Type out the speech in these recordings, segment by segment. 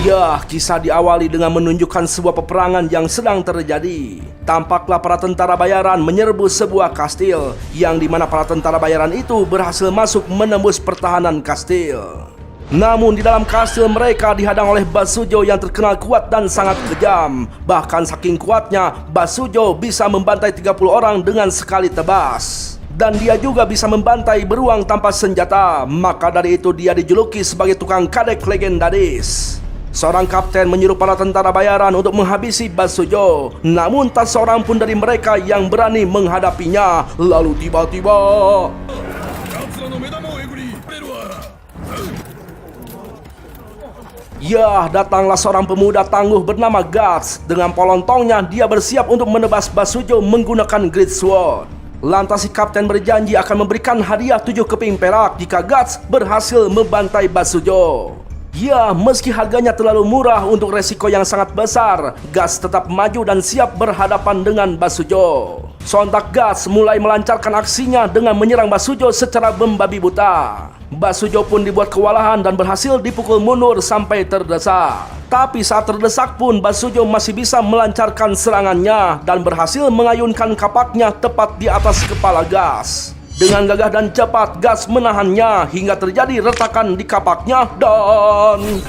Ya, kisah diawali dengan menunjukkan sebuah peperangan yang sedang terjadi. Tampaklah para tentara bayaran menyerbu sebuah kastil, yang dimana para tentara bayaran itu berhasil masuk menembus pertahanan kastil. Namun di dalam kastil mereka dihadang oleh Basujo yang terkenal kuat dan sangat kejam. Bahkan saking kuatnya, Basujo bisa membantai 30 orang dengan sekali tebas. Dan dia juga bisa membantai beruang tanpa senjata. Maka dari itu dia dijuluki sebagai tukang kadek legendaris. Seorang kapten menyuruh para tentara bayaran untuk menghabisi Basujo. Namun tak seorang pun dari mereka yang berani menghadapinya. Lalu tiba-tiba, ya, datanglah seorang pemuda tangguh bernama Guts. Dengan polontongnya dia bersiap untuk menebas Basujo menggunakan Great Sword. Lantas si kapten berjanji akan memberikan hadiah 7 keping perak jika Guts berhasil membantai Basujo. Ya, meski harganya terlalu murah untuk resiko yang sangat besar, Guts tetap maju dan siap berhadapan dengan Basujo. Sontak Guts mulai melancarkan aksinya dengan menyerang Basujo secara membabi buta. Basujo pun dibuat kewalahan dan berhasil dipukul mundur sampai terdesak. Tapi saat terdesak pun Basujo masih bisa melancarkan serangannya dan berhasil mengayunkan kapaknya tepat di atas kepala Guts. Dengan gagah dan cepat, Guts menahannya hingga terjadi retakan di kapaknya dan...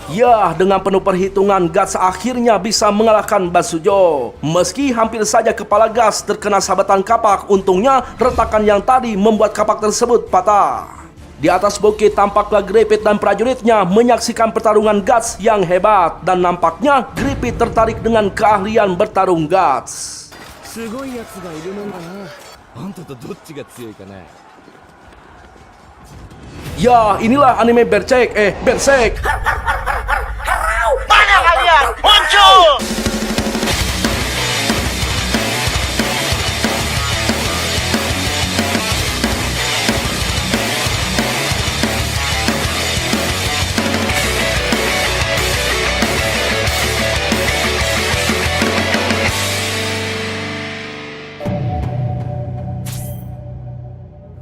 Ya, dengan penuh perhitungan, Guts akhirnya bisa mengalahkan Basujo. Meski hampir saja kepala Guts terkena sabetan kapak, untungnya retakan yang tadi membuat kapak tersebut patah. Di atas bukit tampaklah Griffith dan prajuritnya menyaksikan pertarungan Guts yang hebat. Dan nampaknya Griffith tertarik dengan keahlian bertarung Guts. Ya, inilah anime Berserk. Berserk. Mana kalian? Muncul!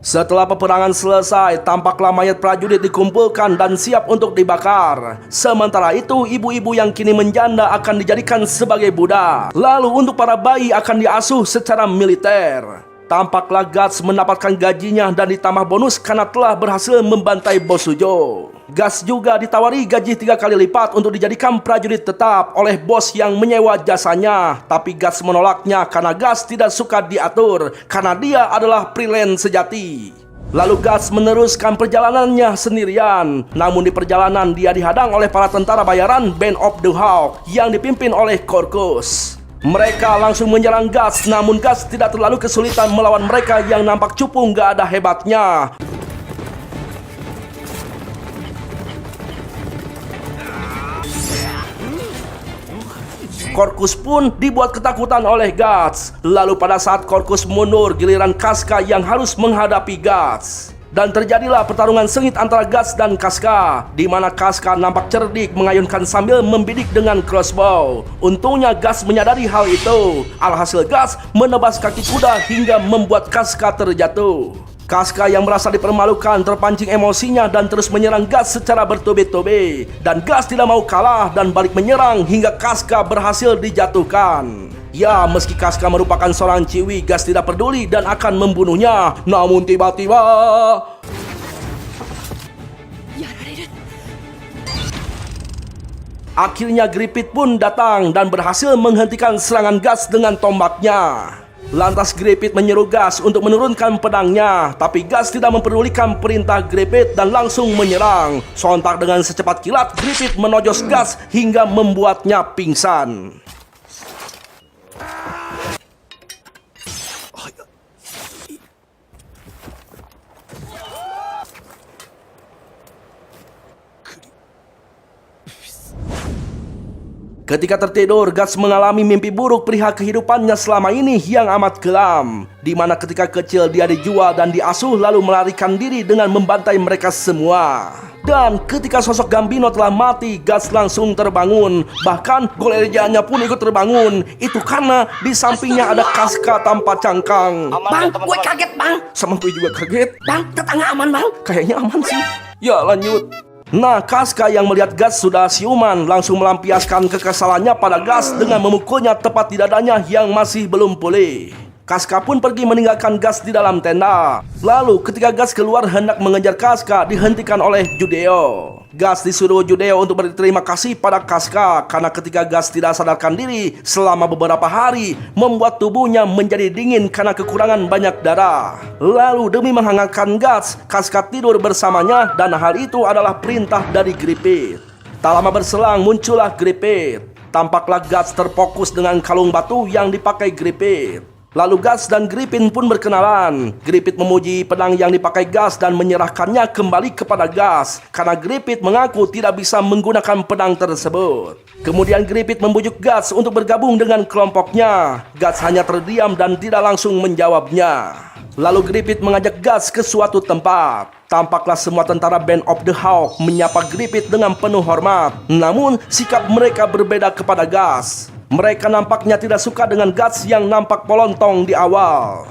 Setelah peperangan selesai, tampaklah mayat prajurit dikumpulkan dan siap untuk dibakar. Sementara itu, ibu-ibu yang kini menjanda akan dijadikan sebagai budak. Lalu untuk para bayi akan diasuh secara militer. Tampaklah Guts mendapatkan gajinya dan ditambah bonus karena telah berhasil membantai Basujo. Guts juga ditawari gaji 3 kali lipat untuk dijadikan prajurit tetap oleh bos yang menyewa jasanya. Tapi Guts menolaknya karena Guts tidak suka diatur, karena dia adalah freelance sejati. Lalu Guts meneruskan perjalanannya sendirian. Namun di perjalanan dia dihadang oleh para tentara bayaran Band of the Hawk yang dipimpin oleh Corkus. Mereka langsung menyerang Guts, namun Guts tidak terlalu kesulitan melawan mereka yang nampak cupu gak ada hebatnya. Corkus pun dibuat ketakutan oleh Guts. Lalu pada saat Corkus mundur, giliran Casca yang harus menghadapi Guts. Dan terjadilah pertarungan sengit antara Guts dan Casca, di mana Casca nampak cerdik mengayunkan sambil membidik dengan crossbow. Untungnya Guts menyadari hal itu. Alhasil Guts menebas kaki kuda hingga membuat Casca terjatuh. Casca yang merasa dipermalukan terpancing emosinya dan terus menyerang Guts secara bertubi-tubi. Dan Guts tidak mau kalah dan balik menyerang hingga Casca berhasil dijatuhkan. Ya, meski Casca merupakan seorang ciwi, Guts tidak peduli dan akan membunuhnya. Namun tiba-tiba... akhirnya Griffith pun datang dan berhasil menghentikan serangan Guts dengan tombaknya. Lantas Griffith menyeru Guts untuk menurunkan pedangnya, tapi Guts tidak mempedulikan perintah Griffith dan langsung menyerang. Sontak dengan secepat kilat, Griffith menojos Guts hingga membuatnya pingsan. Ketika tertidur, Gas mengalami mimpi buruk perihal kehidupannya selama ini yang amat kelam, di mana ketika kecil dia dijual dan diasuh lalu melarikan diri dengan membantai mereka semua. Dan ketika sosok Gambino telah mati, Gas langsung terbangun. Bahkan Golerjanya pun ikut terbangun. Itu karena di sampingnya ada Casca tanpa cangkang. Bang, gue kaget bang. Sama gue juga kaget. Bang, tetangga aman bang. Kayaknya aman sih. Ya lanjut. Nah, Casca yang melihat Gas sudah siuman langsung melampiaskan kekesalannya pada Gas dengan memukulnya tepat di dadanya yang masih belum pulih. Casca pun pergi meninggalkan Gas di dalam tenda. Lalu ketika Gas keluar hendak mengejar Casca, dihentikan oleh Judeo. Gas disuruh Judeo untuk berterima kasih pada Casca karena ketika Gas tidak sadarkan diri selama beberapa hari, membuat tubuhnya menjadi dingin karena kekurangan banyak darah. Lalu demi menghangatkan Gas, Casca tidur bersamanya dan hal itu adalah perintah dari Griffith. Tak lama berselang muncullah Griffith. Tampaklah Gas terfokus dengan kalung batu yang dipakai Griffith. Lalu Gas dan Griffith pun berkenalan. Griffith memuji pedang yang dipakai Gas dan menyerahkannya kembali kepada Gas karena Griffith mengaku tidak bisa menggunakan pedang tersebut. Kemudian Griffith membujuk Gas untuk bergabung dengan kelompoknya. Gas hanya terdiam dan tidak langsung menjawabnya. Lalu Griffith mengajak Gas ke suatu tempat. Tampaklah semua tentara Band of the Hawk menyapa Griffith dengan penuh hormat. Namun sikap mereka berbeda kepada Gas. Mereka nampaknya tidak suka dengan Gas yang nampak polontong di awal.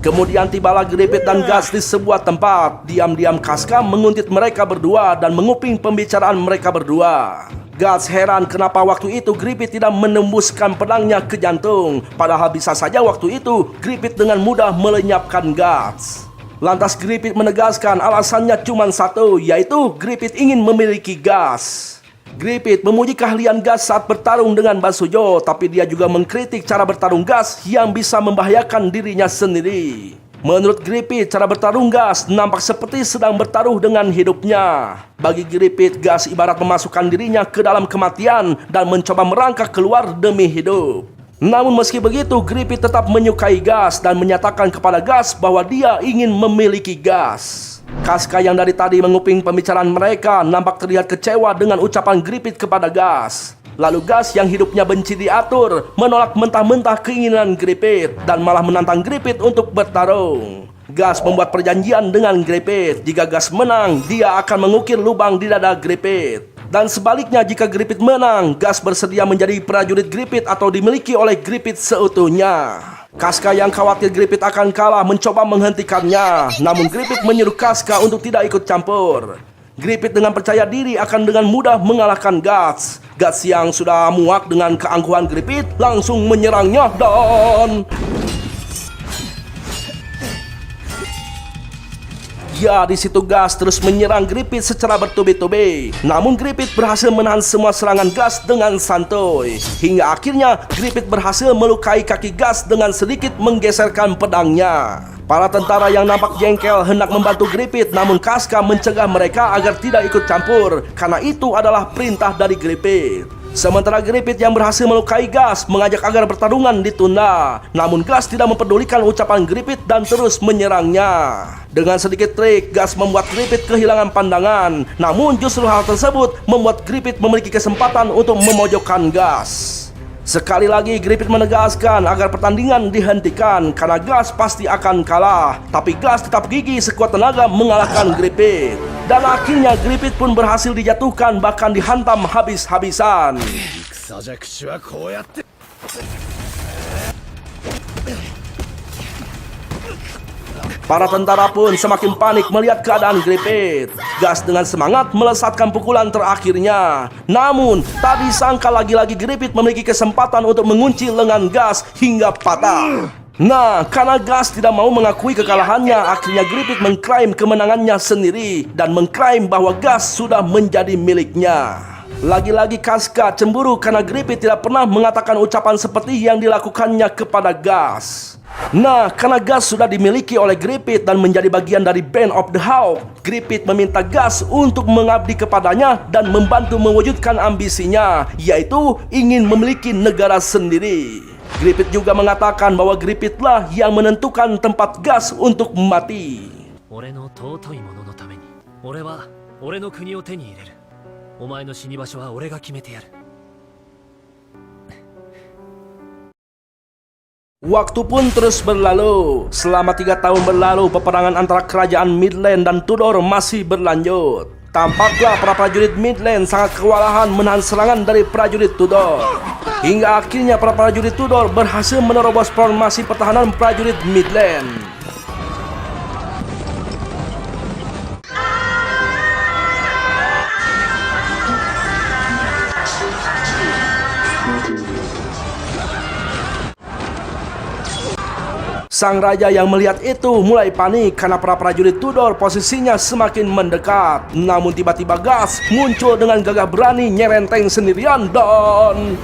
Kemudian tibalah Griffith dan Gas di sebuah tempat. Diam-diam Casca menguntit mereka berdua dan menguping pembicaraan mereka berdua. Gas heran kenapa waktu itu Griffith tidak menembuskan pedangnya ke jantung. Padahal bisa saja waktu itu Griffith dengan mudah melenyapkan Gas. Lantas Griffith menegaskan alasannya cuma satu, yaitu Griffith ingin memiliki Gas. Griffith memuji keahlian Gas saat bertarung dengan Basujo, tapi dia juga mengkritik cara bertarung Gas yang bisa membahayakan dirinya sendiri. Menurut Griffith, cara bertarung Gas nampak seperti sedang bertaruh dengan hidupnya. Bagi Griffith, Gas ibarat memasukkan dirinya ke dalam kematian dan mencoba merangkak keluar demi hidup. Namun meski begitu, Griffith tetap menyukai Gas dan menyatakan kepada Gas bahwa dia ingin memiliki Gas. Casca yang dari tadi menguping pembicaraan mereka nampak terlihat kecewa dengan ucapan Griffith kepada Gas. Lalu Gas yang hidupnya benci diatur menolak mentah-mentah keinginan Griffith dan malah menantang Griffith untuk bertarung. Gas membuat perjanjian dengan Griffith. Jika Gas menang, dia akan mengukir lubang di dada Griffith. Dan sebaliknya jika Griffith menang, Gas bersedia menjadi prajurit Griffith atau dimiliki oleh Griffith seutuhnya. Casca yang khawatir Griffith akan kalah mencoba menghentikannya. Namun Griffith menyuruh Casca untuk tidak ikut campur. Griffith dengan percaya diri akan dengan mudah mengalahkan Gas. Gas yang sudah muak dengan keangkuhan Griffith langsung menyerangnya dan... Ya, di situ Gas terus menyerang Griffith secara bertubi-tubi. Namun Griffith berhasil menahan semua serangan Gas dengan santuy. Hingga akhirnya Griffith berhasil melukai kaki Gas dengan sedikit menggeserkan pedangnya. Para tentara yang nampak jengkel hendak membantu Griffith, namun Casca mencegah mereka agar tidak ikut campur karena itu adalah perintah dari Griffith. Sementara Griffith yang berhasil melukai Gas mengajak agar pertarungan ditunda. Namun Gas tidak mempedulikan ucapan Griffith dan terus menyerangnya. Dengan sedikit trik, Gas membuat Griffith kehilangan pandangan. Namun justru hal tersebut membuat Griffith memiliki kesempatan untuk memojokkan Gas. Sekali lagi Griffith menegaskan agar pertandingan dihentikan karena Gas pasti akan kalah. Tapi Gas tetap gigih sekuat tenaga mengalahkan Griffith. Dan akhirnya Griffith pun berhasil dijatuhkan bahkan dihantam habis-habisan. Para tentara pun semakin panik melihat keadaan Griffith. Gas dengan semangat melesatkan pukulan terakhirnya. Namun, tak disangka lagi-lagi Griffith memiliki kesempatan untuk mengunci lengan Gas hingga patah. Nah, karena Gas tidak mau mengakui kekalahannya, akhirnya Griffith mengklaim kemenangannya sendiri dan mengklaim bahwa Gas sudah menjadi miliknya. Lagi-lagi Casca cemburu karena Griffith tidak pernah mengatakan ucapan seperti yang dilakukannya kepada Gas. Nah, karena Gas sudah dimiliki oleh Griffith dan menjadi bagian dari Band of the Hawk, Griffith meminta Gas untuk mengabdi kepadanya dan membantu mewujudkan ambisinya, yaitu ingin memiliki negara sendiri. Griffith juga mengatakan bahwa Griffithlah yang menentukan tempat Gas untuk mati. Waktu pun terus berlalu. Selama 3 tahun berlalu, peperangan antara kerajaan Midland dan Tudor masih berlanjut. Tampaklah para prajurit Midland sangat kewalahan menahan serangan dari prajurit Tudor. Hingga akhirnya para prajurit Tudor berhasil menerobos formasi pertahanan prajurit Midland. Sang raja yang melihat itu mulai panik karena para prajurit Tudor posisinya semakin mendekat. Namun tiba-tiba Gas muncul dengan gagah berani nyerenteng sendirian dan...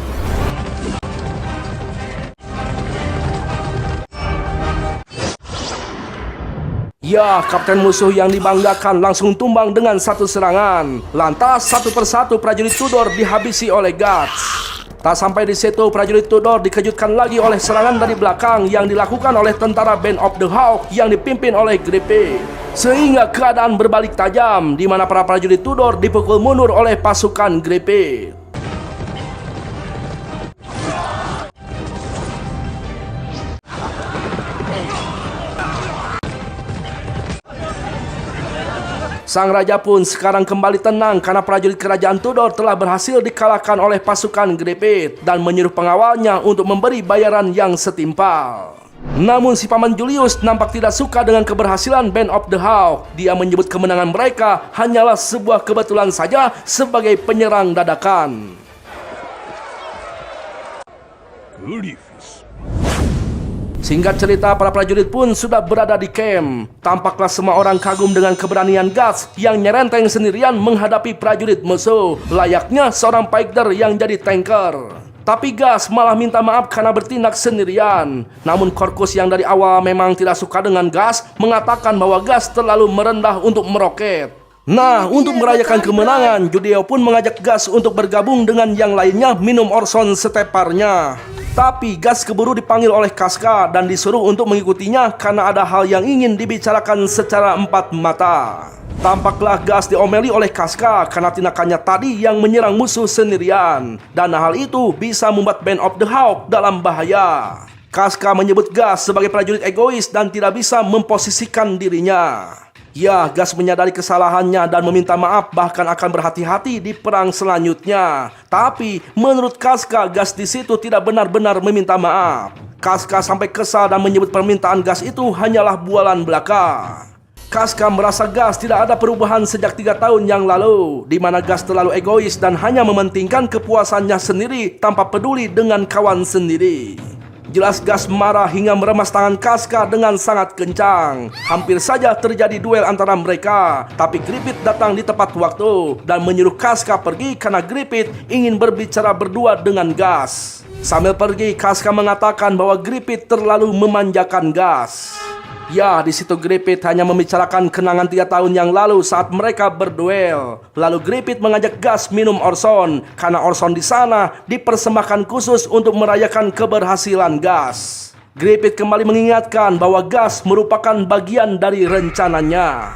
Ya, kapten musuh yang dibanggakan langsung tumbang dengan satu serangan. Lantas satu persatu prajurit Tudor dihabisi oleh Gas. Tak sampai di situ, prajurit Tudor dikejutkan lagi oleh serangan dari belakang yang dilakukan oleh tentara Band of the Hawk yang dipimpin oleh Griffith. Sehingga keadaan berbalik tajam, di mana para prajurit Tudor dipukul mundur oleh pasukan Griffith. Sang raja pun sekarang kembali tenang karena prajurit kerajaan Tudor telah berhasil dikalahkan oleh pasukan Griffith dan menyuruh pengawalnya untuk memberi bayaran yang setimpal. Namun si Paman Julius nampak tidak suka dengan keberhasilan Band of the Hawk. Dia menyebut kemenangan mereka hanyalah sebuah kebetulan saja sebagai penyerang dadakan. Singkat cerita, para prajurit pun sudah berada di camp. Tampaklah semua orang kagum dengan keberanian Gas yang nyerenteng sendirian menghadapi prajurit musuh, layaknya seorang fighter yang jadi tanker. Tapi Gas malah minta maaf karena bertindak sendirian. Namun Corkus yang dari awal memang tidak suka dengan Gas mengatakan bahwa Gas terlalu merendah untuk meroket. Nah, untuk merayakan kemenangan, Judeo pun mengajak Gas untuk bergabung dengan yang lainnya minum Orson Steparnya. Tapi Gas keburu dipanggil oleh Casca dan disuruh untuk mengikutinya karena ada hal yang ingin dibicarakan secara empat mata. Tampaklah Gas diomeli oleh Casca karena tindakannya tadi yang menyerang musuh sendirian. Dan hal itu bisa membuat Band of the Hawk dalam bahaya. Casca menyebut Gas sebagai prajurit egois dan tidak bisa memposisikan dirinya. Ya, Gas menyadari kesalahannya dan meminta maaf, bahkan akan berhati-hati di perang selanjutnya. Tapi menurut Casca, Gas di situ tidak benar-benar meminta maaf. Casca sampai kesal dan menyebut permintaan Gas itu hanyalah bualan belaka. Casca merasa Gas tidak ada perubahan sejak 3 tahun yang lalu, di mana Gas terlalu egois dan hanya mementingkan kepuasannya sendiri tanpa peduli dengan kawan sendiri. Jelas Gas marah hingga meremas tangan Casca dengan sangat kencang. Hampir saja terjadi duel antara mereka. Tapi Griffith datang di tepat waktu dan menyuruh Casca pergi karena Griffith ingin berbicara berdua dengan Gas. Sambil pergi, Casca mengatakan bahwa Griffith terlalu memanjakan Gas. Ya, di situ Griffith hanya membicarakan kenangan 3 tahun yang lalu saat mereka berduel. Lalu Griffith mengajak Gas minum Orson karena Orson di sana dipersembahkan khusus untuk merayakan keberhasilan Gas. Griffith kembali mengingatkan bahwa Gas merupakan bagian dari rencananya.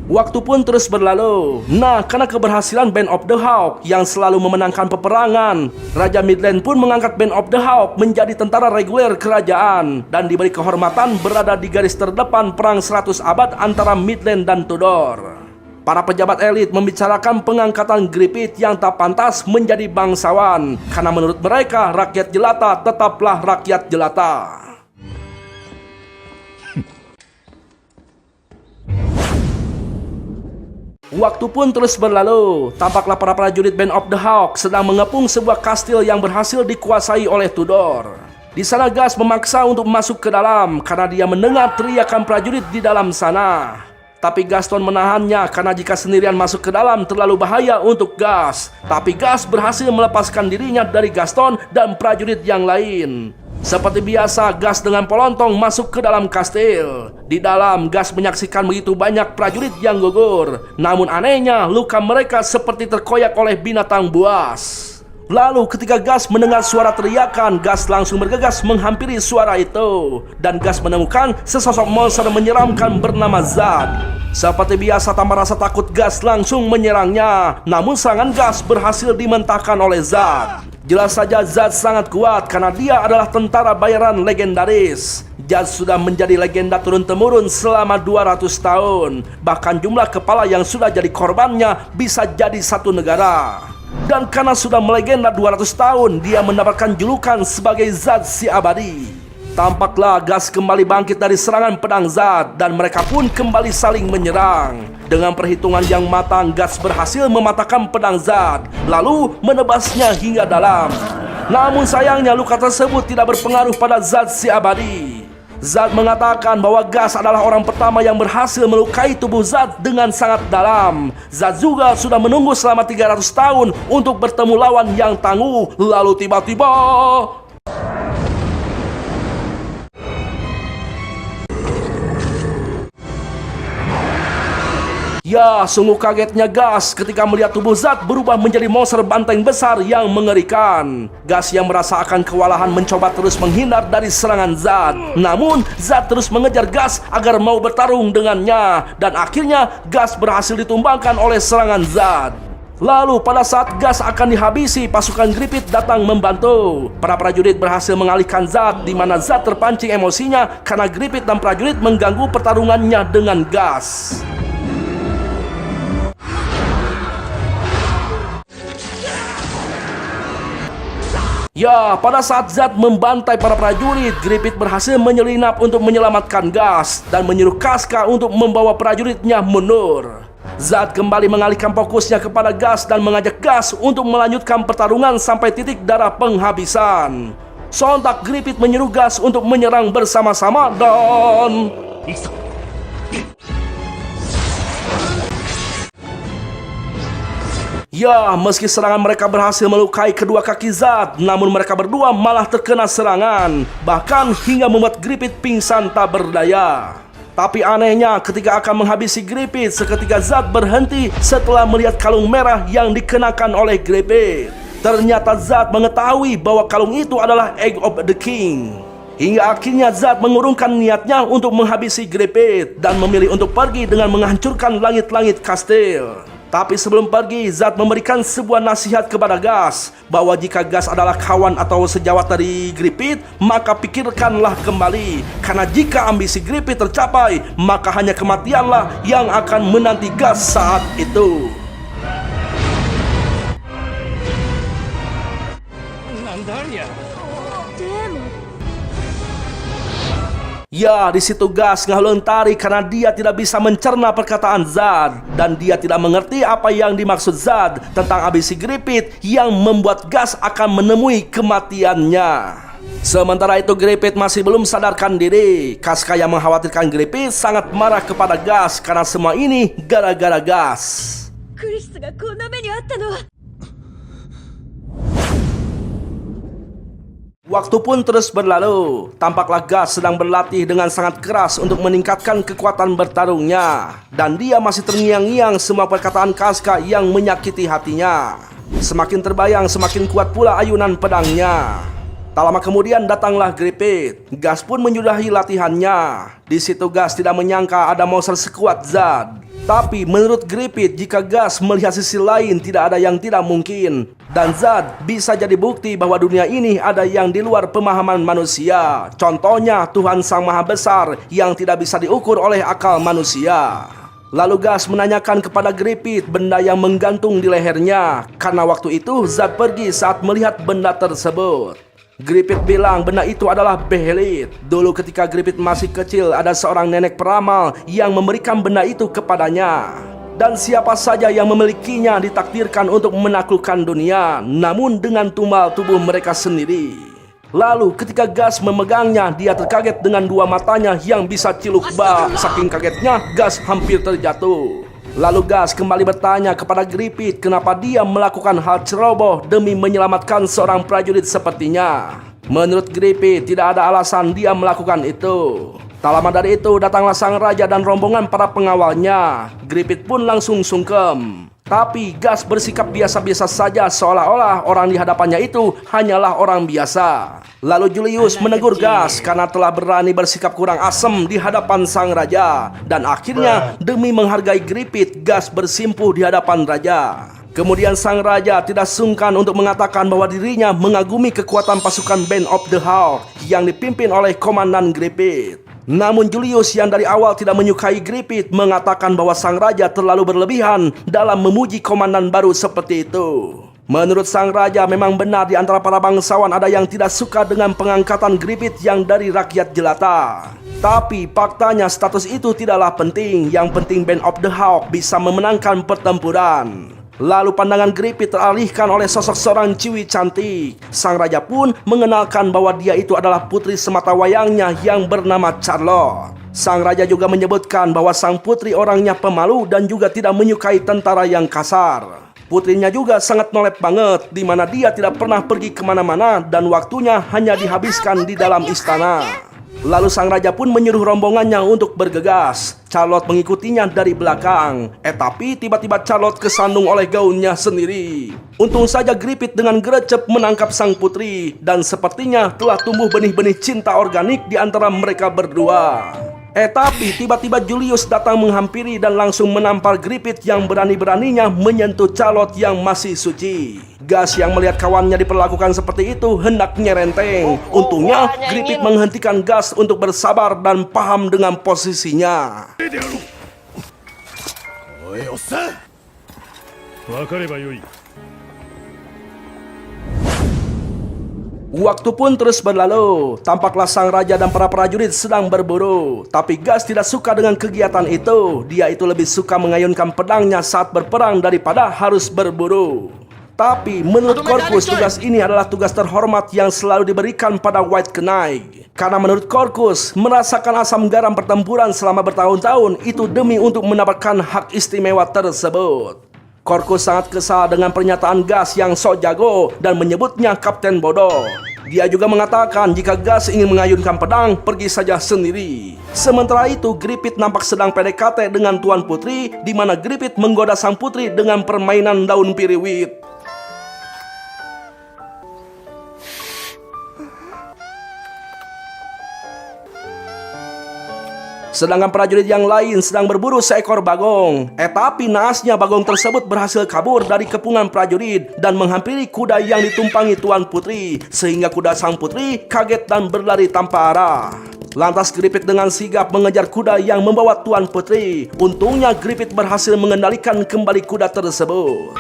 Waktu pun terus berlalu. Nah, karena keberhasilan Band of the Hawk yang selalu memenangkan peperangan, Raja Midland pun mengangkat Band of the Hawk menjadi tentara reguler kerajaan dan diberi kehormatan berada di garis terdepan perang 100 abad antara Midland dan Tudor. Para pejabat elit membicarakan pengangkatan Griffith yang tak pantas menjadi bangsawan karena menurut mereka rakyat jelata tetaplah rakyat jelata. Waktu pun terus berlalu. Tampaklah para prajurit Band of the Hawk sedang mengepung sebuah kastil yang berhasil dikuasai oleh Tudor. Di sana Gas memaksa untuk masuk ke dalam karena dia mendengar teriakan prajurit di dalam sana. Tapi Gaston menahannya karena jika sendirian masuk ke dalam terlalu bahaya untuk Gas. Tapi Gas berhasil melepaskan dirinya dari Gaston dan prajurit yang lain. Seperti biasa, Gas dengan Polontong masuk ke dalam kastil. Di dalam, Gas menyaksikan begitu banyak prajurit yang gugur. Namun anehnya, luka mereka seperti terkoyak oleh binatang buas. Lalu ketika Gas mendengar suara teriakan, Gas langsung bergegas menghampiri suara itu. Dan Gas menemukan sesosok monster menyeramkan bernama Zad. Seperti biasa tanpa rasa takut Gas langsung menyerangnya. Namun serangan Gas berhasil dimentahkan oleh Zad. Jelas saja Zad sangat kuat karena dia adalah tentara bayaran legendaris. Zad sudah menjadi legenda turun-temurun selama 200 tahun. Bahkan jumlah kepala yang sudah jadi korbannya bisa jadi satu negara. Dan karena sudah melegenda 200 tahun, dia mendapatkan julukan sebagai Zad si abadi. Tampaklah Gas kembali bangkit dari serangan pedang Zad dan mereka pun kembali saling menyerang. Dengan perhitungan yang matang, Gas berhasil mematahkan pedang Zad, lalu menebasnya hingga dalam. Namun sayangnya luka tersebut tidak berpengaruh pada Zad si abadi. Zad mengatakan bahwa Gas adalah orang pertama yang berhasil melukai tubuh Zad dengan sangat dalam. Zad juga sudah menunggu selama 300 tahun untuk bertemu lawan yang tangguh. Lalu tiba-tiba... Ya, sungguh kagetnya Gas ketika melihat tubuh Zad berubah menjadi monster banteng besar yang mengerikan. Gas yang merasa akan kewalahan mencoba terus menghindar dari serangan Zad. Namun, Zad terus mengejar Gas agar mau bertarung dengannya. Dan akhirnya, Gas berhasil ditumbangkan oleh serangan Zad. Lalu pada saat Gas akan dihabisi, pasukan Gripit datang membantu. Para prajurit berhasil mengalihkan Zad, di mana Zad terpancing emosinya karena Gripit dan prajurit mengganggu pertarungannya dengan Gas. Ya, pada saat Zad membantai para prajurit, Gripit berhasil menyelinap untuk menyelamatkan Gas dan menyuruh Casca untuk membawa prajuritnya mundur. Zad kembali mengalihkan fokusnya kepada Gas dan mengajak Gas untuk melanjutkan pertarungan sampai titik darah penghabisan. Sontak Gripit menyuruh Gas untuk menyerang bersama-sama dan... Ya, meski serangan mereka berhasil melukai kedua kaki Zad, namun mereka berdua malah terkena serangan, bahkan hingga membuat Gripit pingsan tak berdaya. Tapi anehnya, ketika akan menghabisi Gripit, seketika Zad berhenti setelah melihat kalung merah yang dikenakan oleh Gripit. Ternyata Zad mengetahui bahwa kalung itu adalah Egg of the King. Hingga akhirnya Zad mengurungkan niatnya untuk menghabisi Gripit dan memilih untuk pergi dengan menghancurkan langit-langit kastil. Tapi sebelum pergi, Zad memberikan sebuah nasihat kepada Gas bahwa jika Gas adalah kawan atau sejawat dari Gripit, maka pikirkanlah kembali. Karena jika ambisi Gripit tercapai, maka hanya kematianlah yang akan menanti Gas saat itu. Ya, di situ Gas ngelontari karena dia tidak bisa mencerna perkataan Zad dan dia tidak mengerti apa yang dimaksud Zad tentang ambisi Gripit yang membuat Gas akan menemui kematiannya. Sementara itu Gripit masih belum sadarkan diri. Casca yang mengkhawatirkan Gripit sangat marah kepada Gas karena semua ini gara-gara Gas. Waktu pun terus berlalu. Tampaklah Gas sedang berlatih dengan sangat keras untuk meningkatkan kekuatan bertarungnya. Dan dia masih terngiang-ngiang semua perkataan Casca yang menyakiti hatinya. Semakin terbayang, semakin kuat pula ayunan pedangnya. Tak lama kemudian datanglah Gripit. Gas pun menyudahi latihannya. Di situ Gas tidak menyangka ada monster sekuat Zad. Tapi menurut Gripit, jika Gas melihat sisi lain, tidak ada yang tidak mungkin. Dan Zad bisa jadi bukti bahwa dunia ini ada yang di luar pemahaman manusia. Contohnya Tuhan Sang Maha Besar yang tidak bisa diukur oleh akal manusia. Lalu Gas menanyakan kepada Gripit benda yang menggantung di lehernya. Karena waktu itu Zad pergi saat melihat benda tersebut. Gripit bilang benda itu adalah Behelit. Dulu ketika Gripit masih kecil, ada seorang nenek peramal yang memberikan benda itu kepadanya. Dan siapa saja yang memilikinya ditakdirkan untuk menaklukkan dunia, namun dengan tumbal tubuh mereka sendiri. Lalu ketika Gas memegangnya, dia terkaget dengan dua matanya yang bisa ciluk bak. Saking kagetnya, Gas hampir terjatuh. Lalu Gas kembali bertanya kepada Gripit kenapa dia melakukan hal ceroboh demi menyelamatkan seorang prajurit sepertinya. Menurut Gripit, tidak ada alasan dia melakukan itu. Tak lama dari itu datanglah sang raja dan rombongan para pengawalnya. Gripit pun langsung sungkem. Tapi Gas bersikap biasa-biasa saja seolah-olah orang di hadapannya itu hanyalah orang biasa. Lalu Julius menegur Gas karena telah berani bersikap kurang asem di hadapan sang raja. Dan akhirnya demi menghargai Griffith, Gas bersimpuh di hadapan raja. Kemudian sang raja tidak sungkan untuk mengatakan bahwa dirinya mengagumi kekuatan pasukan Band of the Hawk yang dipimpin oleh Komandan Griffith. Namun Julius yang dari awal tidak menyukai Griffith mengatakan bahwa sang raja terlalu berlebihan dalam memuji komandan baru seperti itu. Menurut sang raja memang benar di antara para bangsawan ada yang tidak suka dengan pengangkatan Griffith yang dari rakyat jelata. Tapi faktanya status itu tidaklah penting. Yang penting Band of the Hawk bisa memenangkan pertempuran. Lalu pandangan Griffith teralihkan oleh sosok seorang ciwi cantik. Sang raja pun mengenalkan bahwa dia itu adalah putri semata wayangnya yang bernama Charlotte. Sang raja juga menyebutkan bahwa sang putri orangnya pemalu dan juga tidak menyukai tentara yang kasar. Putrinya juga sangat nolep banget, di mana dia tidak pernah pergi kemana-mana dan waktunya hanya dihabiskan di dalam istana. Lalu sang raja pun menyuruh rombongannya untuk bergegas. Charlotte mengikutinya dari belakang. Tapi tiba-tiba Charlotte kesandung oleh gaunnya sendiri. Untung saja Griffith dengan gercep menangkap sang putri. Dan sepertinya telah tumbuh benih-benih cinta organik di antara mereka berdua. Tapi tiba-tiba Julius datang menghampiri dan langsung menampar Griffith yang berani-beraninya menyentuh Charlotte yang masih suci. Gas yang melihat kawannya diperlakukan seperti itu hendak nyerenteng. Untungnya Griffith menghentikan Gas untuk bersabar dan paham dengan posisinya. Waktu pun terus berlalu. Tampaklah sang raja dan para prajurit sedang berburu. Tapi Gas tidak suka dengan kegiatan itu. Dia itu lebih suka mengayunkan pedangnya saat berperang daripada harus berburu. Tapi menurut Corkus, tugas ini adalah tugas terhormat yang selalu diberikan pada White Knight. Karena menurut Corkus, merasakan asam garam pertempuran selama bertahun-tahun itu demi untuk mendapatkan hak istimewa tersebut. Corkus sangat kesal dengan pernyataan Gas yang sok jago dan menyebutnya Kapten Bodoh. Dia juga mengatakan jika Gas ingin mengayunkan pedang, pergi saja sendiri. Sementara itu, Griffith nampak sedang PDKT dengan Tuan Putri, di mana Griffith menggoda sang putri dengan permainan daun piriwit. Sedangkan prajurit yang lain sedang berburu seekor bagong. Tapi naasnya bagong tersebut berhasil kabur dari kepungan prajurit dan menghampiri kuda yang ditumpangi Tuan Putri, sehingga kuda sang putri kaget dan berlari tanpa arah. Lantas Griffith dengan sigap mengejar kuda yang membawa Tuan Putri. Untungnya Griffith berhasil mengendalikan kembali kuda tersebut.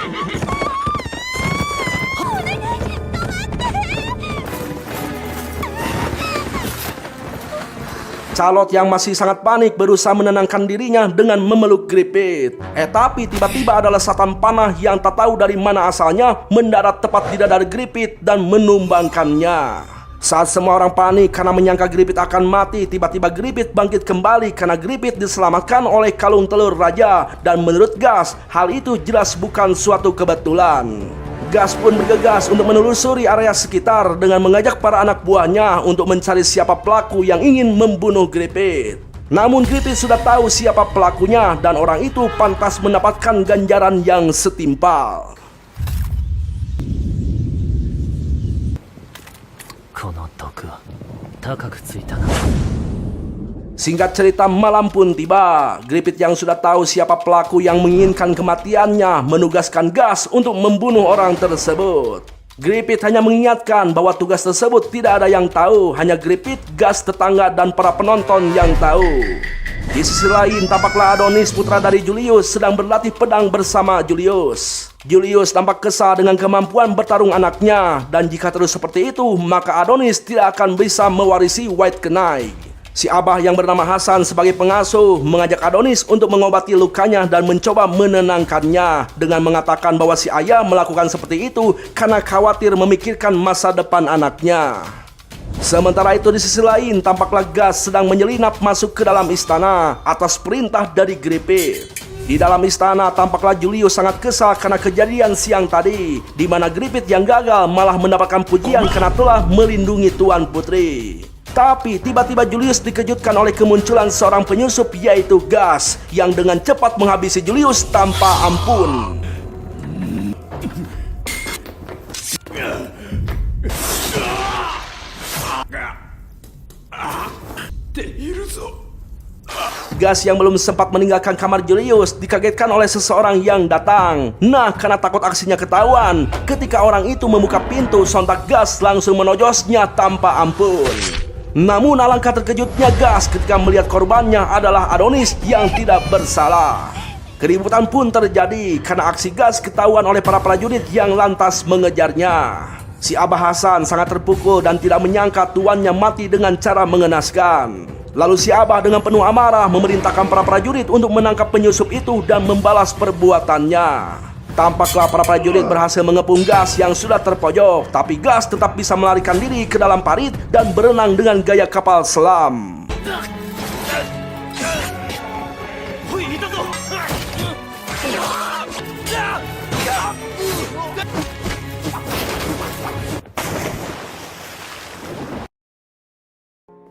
Charlotte yang masih sangat panik berusaha menenangkan dirinya dengan memeluk Griffith. Tapi tiba-tiba ada lesatan panah yang tak tahu dari mana asalnya mendarat tepat di dada Griffith dan menumbangkannya. Saat semua orang panik karena menyangka Griffith akan mati, tiba-tiba Griffith bangkit kembali karena Griffith diselamatkan oleh kalung telur raja. Dan menurut Gas, hal itu jelas bukan suatu kebetulan. Gas pun bergegas untuk menelusuri area sekitar dengan mengajak para anak buahnya untuk mencari siapa pelaku yang ingin membunuh Griffith. Namun Griffith sudah tahu siapa pelakunya dan orang itu pantas mendapatkan ganjaran yang setimpal. Singkat cerita, malam pun tiba. Griffith yang sudah tahu siapa pelaku yang menginginkan kematiannya menugaskan Gas untuk membunuh orang tersebut. Griffith hanya mengingatkan bahwa tugas tersebut tidak ada yang tahu, hanya Griffith, Gas, tetangga, dan para penonton yang tahu. Di sisi lain, tampaklah Adonis, putra dari Julius, sedang berlatih pedang bersama Julius. Julius tampak kesal dengan kemampuan bertarung anaknya, dan jika terus seperti itu, maka Adonis tidak akan bisa mewarisi White Knight. Si abah yang bernama Hasan sebagai pengasuh mengajak Adonis untuk mengobati lukanya dan mencoba menenangkannya dengan mengatakan bahwa si ayah melakukan seperti itu karena khawatir memikirkan masa depan anaknya. Sementara itu di sisi lain, tampaklah Gas sedang menyelinap masuk ke dalam istana atas perintah dari Griffith. Di dalam istana tampaklah Julius sangat kesal karena kejadian siang tadi, di mana Griffith yang gagal malah mendapatkan pujian karena telah melindungi Tuan Putri. Tapi tiba-tiba Julius dikejutkan oleh kemunculan seorang penyusup yaitu Gas yang dengan cepat menghabisi Julius tanpa ampun. Gas yang belum sempat meninggalkan kamar Julius dikagetkan oleh seseorang yang datang. Nah, karena takut aksinya ketahuan, ketika orang itu membuka pintu, sontak Gas langsung menojosnya tanpa ampun. Namun alangkah terkejutnya Gas ketika melihat korbannya adalah Adonis yang tidak bersalah. Keributan pun terjadi karena aksi Gas ketahuan oleh para prajurit yang lantas mengejarnya. Si Abah Hasan sangat terpukul dan tidak menyangka tuannya mati dengan cara mengenaskan. Lalu si Abah dengan penuh amarah memerintahkan para prajurit untuk menangkap penyusup itu dan membalas perbuatannya. Tampaklah para prajurit berhasil mengepung Gas yang sudah terpojok, tapi Gas tetap bisa melarikan diri ke dalam parit dan berenang dengan gaya kapal selam.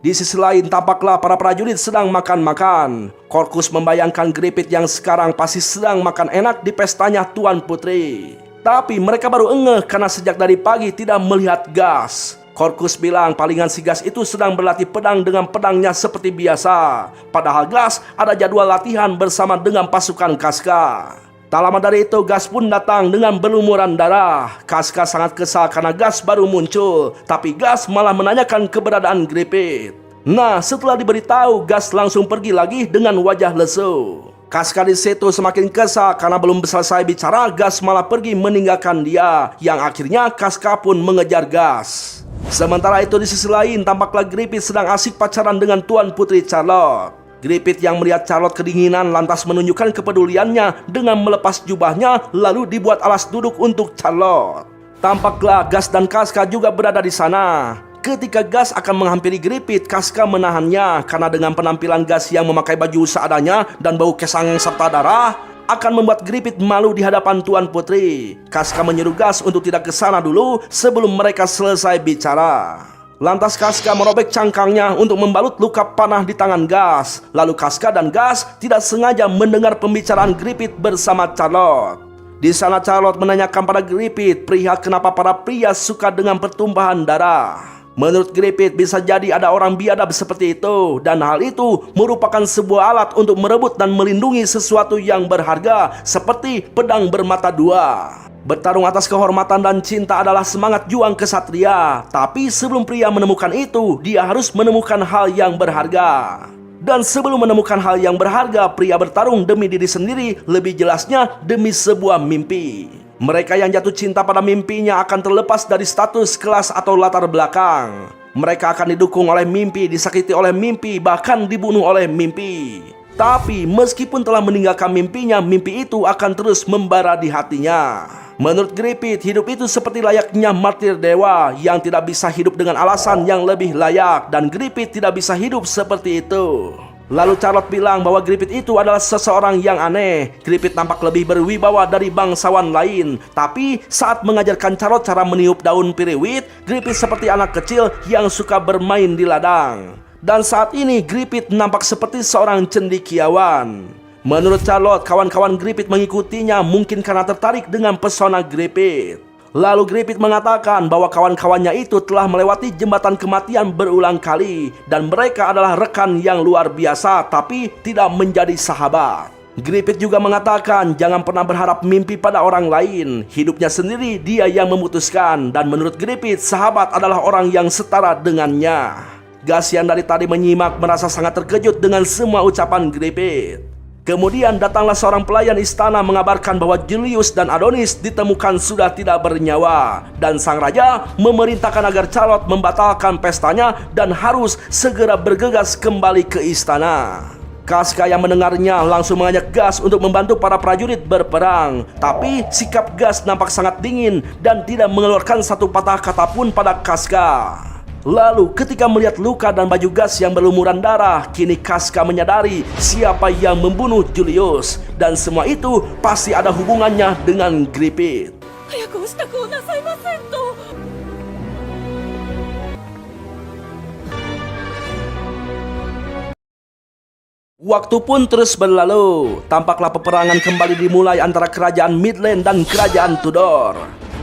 Di sisi lain, tampaklah para prajurit sedang makan-makan. Korkus membayangkan Gripit yang sekarang pasti sedang makan enak di pestanya Tuan Putri. Tapi mereka baru engeh karena sejak dari pagi tidak melihat Gas. Korkus bilang palingan si Gas itu sedang berlatih pedang dengan pedangnya seperti biasa. Padahal Gas ada jadwal latihan bersama dengan pasukan Kaska. Tak lama dari itu Gas pun datang dengan berlumuran darah. Kaska sangat kesal karena Gas baru muncul, tapi Gas malah menanyakan keberadaan Gripit. Nah, setelah diberitahu, Gas langsung pergi lagi dengan wajah lesu. Kaska di situ semakin kesal karena belum selesai bicara, Gas malah pergi meninggalkan dia, yang akhirnya Kaska pun mengejar Gas. Sementara itu di sisi lain, tampaklah Gripit sedang asik pacaran dengan Tuan Putri Charlotte. Gripit yang melihat Charlotte kedinginan lantas menunjukkan kepeduliannya dengan melepas jubahnya lalu dibuat alas duduk untuk Charlotte. Tampaklah Gas dan Kaska juga berada di sana. Ketika Gas akan menghampiri Gripit, Kaska menahannya karena dengan penampilan Gas yang memakai baju seadanya dan bau kesang serta darah akan membuat Gripit malu di hadapan Tuan Putri. Kaska menyuruh Gas untuk tidak ke sana dulu sebelum mereka selesai bicara. Lantas Kaska merobek cangkangnya untuk membalut luka panah di tangan Gas. Lalu Kaska dan Gas tidak sengaja mendengar pembicaraan Gripit bersama Charlotte. Di sana Charlotte menanyakan pada Gripit perihal kenapa para pria suka dengan pertumpahan darah. Menurut Gripit bisa jadi ada orang biadab seperti itu, dan hal itu merupakan sebuah alat untuk merebut dan melindungi sesuatu yang berharga seperti pedang bermata dua. Bertarung atas kehormatan dan cinta adalah semangat juang kesatria. Tapi sebelum pria menemukan itu, dia harus menemukan hal yang berharga. Dan sebelum menemukan hal yang berharga, pria bertarung demi diri sendiri, lebih jelasnya demi sebuah mimpi. Mereka yang jatuh cinta pada mimpinya akan terlepas dari status, kelas, atau latar belakang. Mereka akan didukung oleh mimpi, disakiti oleh mimpi, bahkan dibunuh oleh mimpi. Tapi meskipun telah meninggalkan mimpinya, mimpi itu akan terus membara di hatinya. Menurut Gripit, hidup itu seperti layaknya martir dewa yang tidak bisa hidup dengan alasan yang lebih layak, dan Gripit tidak bisa hidup seperti itu. Lalu Charlotte bilang bahwa Gripit itu adalah seseorang yang aneh. Gripit nampak lebih berwibawa dari bangsawan lain, tapi saat mengajarkan Charlotte cara meniup daun piriwit, Gripit seperti anak kecil yang suka bermain di ladang. Dan saat ini Gripit nampak seperti seorang cendekiawan. Menurut Charlotte, kawan-kawan Gripit mengikutinya mungkin karena tertarik dengan pesona Gripit. Lalu Gripit mengatakan bahwa kawan-kawannya itu telah melewati jembatan kematian berulang kali, dan mereka adalah rekan yang luar biasa tapi tidak menjadi sahabat. Gripit juga mengatakan jangan pernah berharap mimpi pada orang lain. Hidupnya sendiri dia yang memutuskan, dan menurut Gripit, sahabat adalah orang yang setara dengannya. Gas yang dari tadi menyimak merasa sangat terkejut dengan semua ucapan Gripit. Kemudian datanglah seorang pelayan istana mengabarkan bahwa Julius dan Adonis ditemukan sudah tidak bernyawa, dan sang raja memerintahkan agar Charlotte membatalkan pestanya dan harus segera bergegas kembali ke istana. Kaska yang mendengarnya langsung mengajak Gas untuk membantu para prajurit berperang, tapi sikap Gas nampak sangat dingin dan tidak mengeluarkan satu patah kata pun pada Kaska. Lalu ketika melihat luka dan baju Gas yang berlumuran darah, kini Kaska menyadari siapa yang membunuh Julius. Dan semua itu pasti ada hubungannya dengan Gripit. Waktu pun terus berlalu. Tampaklah peperangan kembali dimulai antara kerajaan Midland dan kerajaan Tudor.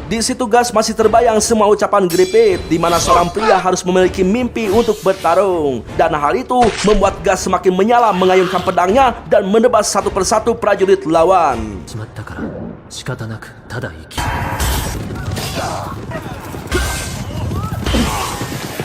Di situ Gas masih terbayang semua ucapan Griffith di mana seorang pria harus memiliki mimpi untuk bertarung. Dan hal itu membuat Gas semakin menyala mengayunkan pedangnya dan menebas satu persatu prajurit lawan.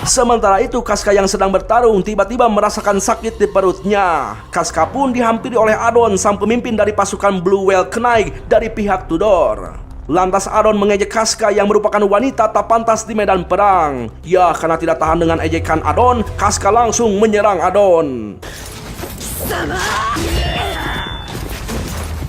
Sementara itu Casca yang sedang bertarung tiba-tiba merasakan sakit di perutnya. Casca pun dihampiri oleh Adon, sang pemimpin dari pasukan Blue Whale Knight dari pihak Tudor. Lantas Adon mengejek Casca yang merupakan wanita tak pantas di medan perang. Ya, karena tidak tahan dengan ejekan Adon, Casca langsung menyerang Adon.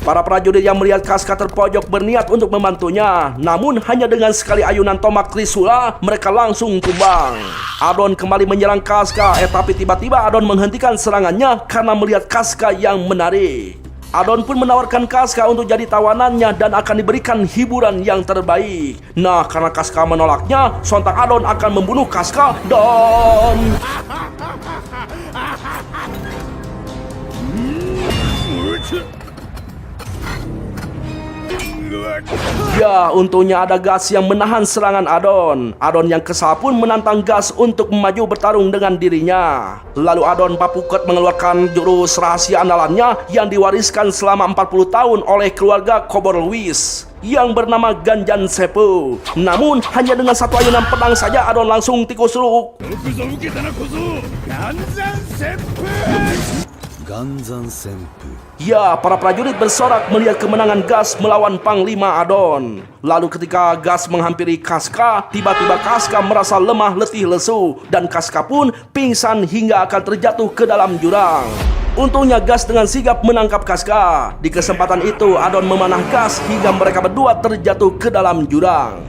Para prajurit yang melihat Casca terpojok berniat untuk membantunya. Namun hanya dengan sekali ayunan tombak Trisula, mereka langsung tumbang. Adon kembali menyerang Casca, tapi tiba-tiba Adon menghentikan serangannya karena melihat Casca yang menarik. Adon pun menawarkan Casca untuk jadi tawanannya dan akan diberikan hiburan yang terbaik. Nah, karena Casca menolaknya, sontak Adon akan membunuh Casca dan... Ya, untungnya ada Gas yang menahan serangan Adon. Adon yang kesal pun menantang Gas untuk maju bertarung dengan dirinya. Lalu Adon Papukut mengeluarkan jurus rahasia andalannya yang diwariskan selama 40 tahun oleh keluarga Kobor Lewis yang bernama Ganjan Seppu. Namun hanya dengan satu ayunan pedang saja Adon langsung tikus ruk. Ya, para prajurit bersorak melihat kemenangan Gas melawan Panglima Adon. Lalu ketika Gas menghampiri Casca, tiba-tiba Casca merasa lemah letih lesu dan Casca pun pingsan hingga akan terjatuh ke dalam jurang. Untungnya Gas dengan sigap menangkap Casca. Di kesempatan itu Adon memanah Gas hingga mereka berdua terjatuh ke dalam jurang.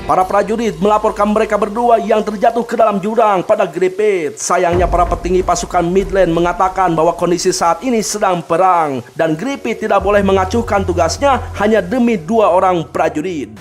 Para prajurit melaporkan mereka berdua yang terjatuh ke dalam jurang pada Griffith. Sayangnya para petinggi pasukan Midland mengatakan bahwa kondisi saat ini sedang perang dan Griffith tidak boleh mengacuhkan tugasnya hanya demi 2 orang prajurit.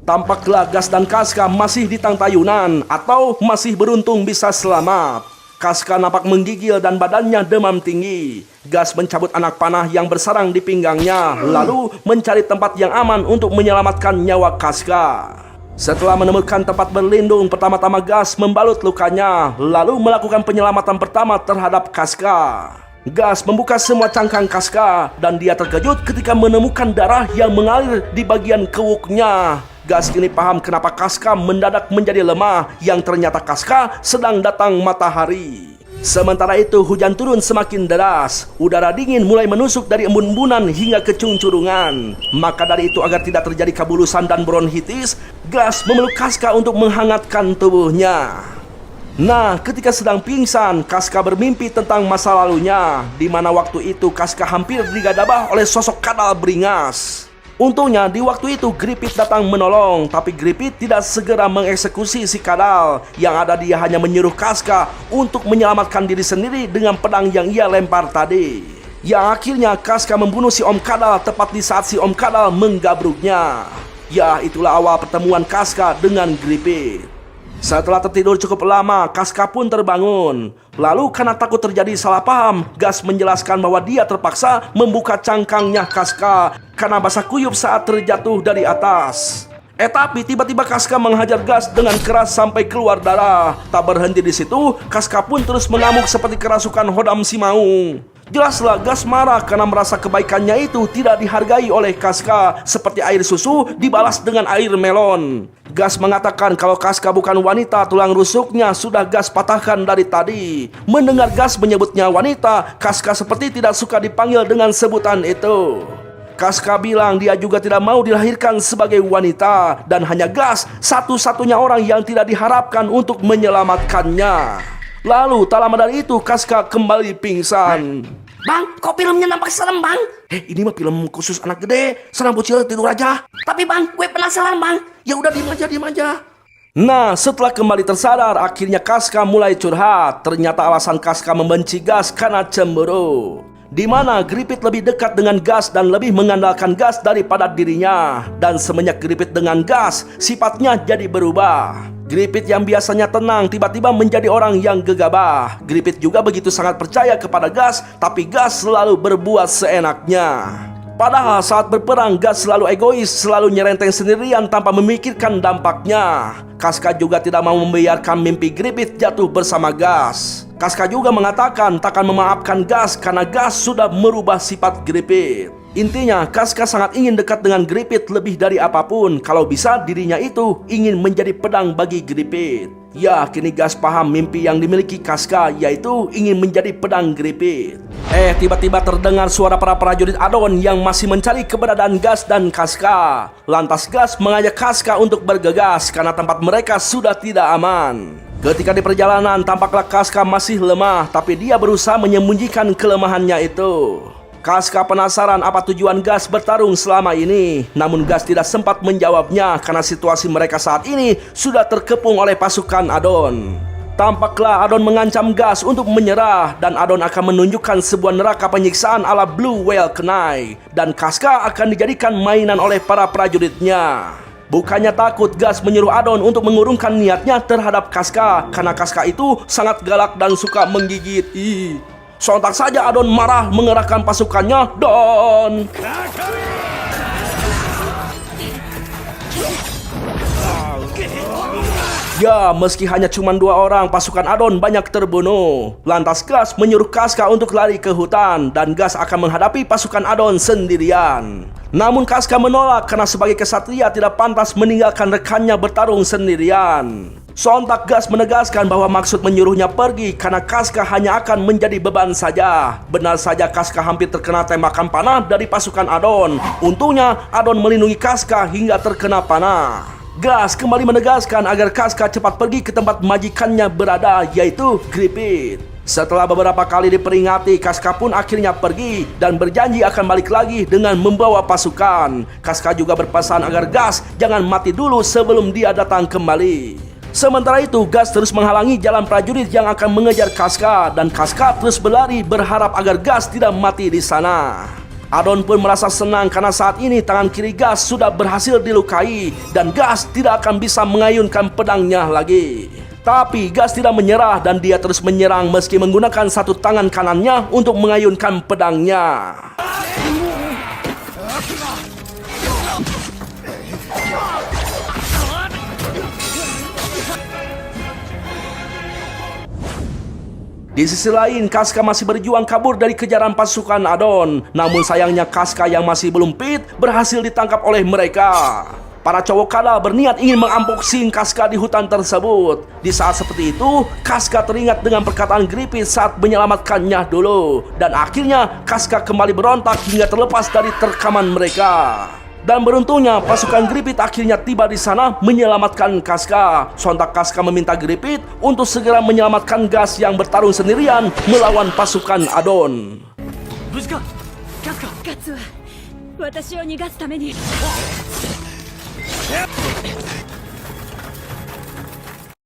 Tampaklah Gas dan Casca masih di tangtayunan atau masih beruntung bisa selamat. Casca nampak menggigil dan badannya demam tinggi. Gas mencabut anak panah yang bersarang di pinggangnya, lalu mencari tempat yang aman untuk menyelamatkan nyawa Casca. Setelah menemukan tempat berlindung, pertama-tama Gas membalut lukanya, lalu melakukan penyelamatan pertama terhadap Casca. Gas membuka semua cangkang Casca dan dia terkejut ketika menemukan darah yang mengalir di bagian kewuknya. Gas kini paham kenapa Casca mendadak menjadi lemah, yang ternyata Casca sedang datang matahari. Sementara itu hujan turun semakin deras. Udara dingin mulai menusuk dari embun-embunan hingga ke cuncurungan. Maka dari itu agar tidak terjadi kabulusan dan bronkitis, Gas memeluk Casca untuk menghangatkan tubuhnya. Nah, ketika sedang pingsan, Casca bermimpi tentang masa lalunya, di mana waktu itu Casca hampir digadabah oleh sosok kadal beringas. Untungnya di waktu itu Griffith datang menolong, tapi Griffith tidak segera mengeksekusi si kadal. Yang ada dia hanya menyuruh Casca untuk menyelamatkan diri sendiri dengan pedang yang ia lempar tadi. Yang akhirnya Casca membunuh si Om Kadal tepat di saat si Om Kadal menggabruknya. Ya, itulah awal pertemuan Casca dengan Griffith. Setelah tertidur cukup lama, Casca pun terbangun. Lalu karena takut terjadi salah paham, Gas menjelaskan bahwa dia terpaksa membuka cangkangnya Casca karena basah kuyup saat terjatuh dari atas. Tapi tiba-tiba Casca menghajar Gas dengan keras sampai keluar darah. Tak berhenti di situ, Casca pun terus mengamuk seperti kerasukan Hodam Simaung. Jelaslah Gas marah karena merasa kebaikannya itu tidak dihargai oleh Casca, seperti air susu dibalas dengan air melon. Gas mengatakan kalau Casca bukan wanita, tulang rusuknya sudah Gas patahkan dari tadi. Mendengar Gas menyebutnya wanita, Casca seperti tidak suka dipanggil dengan sebutan itu. Casca bilang dia juga tidak mau dilahirkan sebagai wanita, dan hanya Gas satu-satunya orang yang tidak diharapkan untuk menyelamatkannya. Lalu tak lama dari itu Casca kembali pingsan. Bang, kok filmnya nampak serem, Bang? Ini mah film khusus anak gede. Senang bocil tidur aja. Tapi Bang, gue penasaran, Bang. Ya udah diem aja. Nah, setelah kembali tersadar, akhirnya Casca mulai curhat. Ternyata alasan Casca membenci Gas karena cemburu. di mana Gripit lebih dekat dengan gas dan lebih mengandalkan gas daripada dirinya. Dan semenjak Gripit dengan gas, sifatnya jadi berubah. Gripit yang biasanya tenang tiba-tiba menjadi orang yang gegabah. Gripit juga begitu sangat percaya kepada gas, tapi gas selalu berbuat seenaknya. Padahal saat berperang, gas selalu egois, selalu nyerenteng sendirian tanpa memikirkan dampaknya. Casca juga tidak mau membiarkan mimpi Gripit jatuh bersama gas. Casca juga mengatakan takkan memaafkan gas karena gas sudah merubah sifat Gripit. Intinya, Casca sangat ingin dekat dengan Gripit lebih dari apapun. Kalau bisa, dirinya itu ingin menjadi pedang bagi Gripit. Ya, kini gas paham mimpi yang dimiliki Casca, yaitu ingin menjadi pedang Gripit. Tiba-tiba terdengar suara para prajurit Adon yang masih mencari keberadaan gas dan Casca. Lantas gas mengajak Casca untuk bergegas karena tempat mereka sudah tidak aman. Ketika di perjalanan, tampaklah Casca masih lemah, tapi dia berusaha menyembunyikan kelemahannya itu. Casca penasaran apa tujuan gas bertarung selama ini. Namun gas tidak sempat menjawabnya karena situasi mereka saat ini sudah terkepung oleh pasukan Adon. Tampaklah Adon mengancam gas untuk menyerah, dan Adon akan menunjukkan sebuah neraka penyiksaan ala Blue Whale Kenai, dan Casca akan dijadikan mainan oleh para prajuritnya. Bukannya takut, gas menyuruh Adon untuk mengurungkan niatnya terhadap Casca karena Casca itu sangat galak dan suka menggigit. Sontak saja Adon marah mengerahkan pasukannya dan... Ya, meski hanya cuma 2 orang, pasukan Adon banyak terbunuh. Lantas gas menyuruh Casca untuk lari ke hutan, dan gas akan menghadapi pasukan Adon sendirian. Namun Casca menolak karena sebagai kesatria tidak pantas meninggalkan rekannya bertarung sendirian. Sontak gas menegaskan bahwa maksud menyuruhnya pergi karena Casca hanya akan menjadi beban saja. Benar saja Casca hampir terkena tembakan panah dari pasukan Adon. Untungnya Adon melindungi Casca hingga terkena panah. Gas kembali menegaskan agar Casca cepat pergi ke tempat majikannya berada, yaitu Gripit. Setelah beberapa kali diperingati, Casca pun akhirnya pergi dan berjanji akan balik lagi dengan membawa pasukan. Casca juga berpesan agar gas jangan mati dulu sebelum dia datang kembali. Sementara itu, gas terus menghalangi jalan prajurit yang akan mengejar Casca, dan Casca terus berlari berharap agar gas tidak mati di sana. Adon pun merasa senang karena saat ini tangan kiri gas sudah berhasil dilukai dan gas tidak akan bisa mengayunkan pedangnya lagi. Tapi gas tidak menyerah dan dia terus menyerang meski menggunakan satu tangan kanannya untuk mengayunkan pedangnya. Di sisi lain, Casca masih berjuang kabur dari kejaran pasukan Adon. Namun sayangnya Casca yang masih belum fit berhasil ditangkap oleh mereka. Para Cowokala berniat ingin mengampoksing Casca di hutan tersebut. Di saat seperti itu, Casca teringat dengan perkataan Gripit saat menyelamatkannya dulu. Dan akhirnya Casca kembali berontak hingga terlepas dari terkaman mereka. Dan beruntungnya pasukan Gripit akhirnya tiba di sana menyelamatkan Casca. Sontak Casca meminta Gripit untuk segera menyelamatkan gas yang bertarung sendirian melawan pasukan Adon. Gatsu wa watashi o nigasu tame ni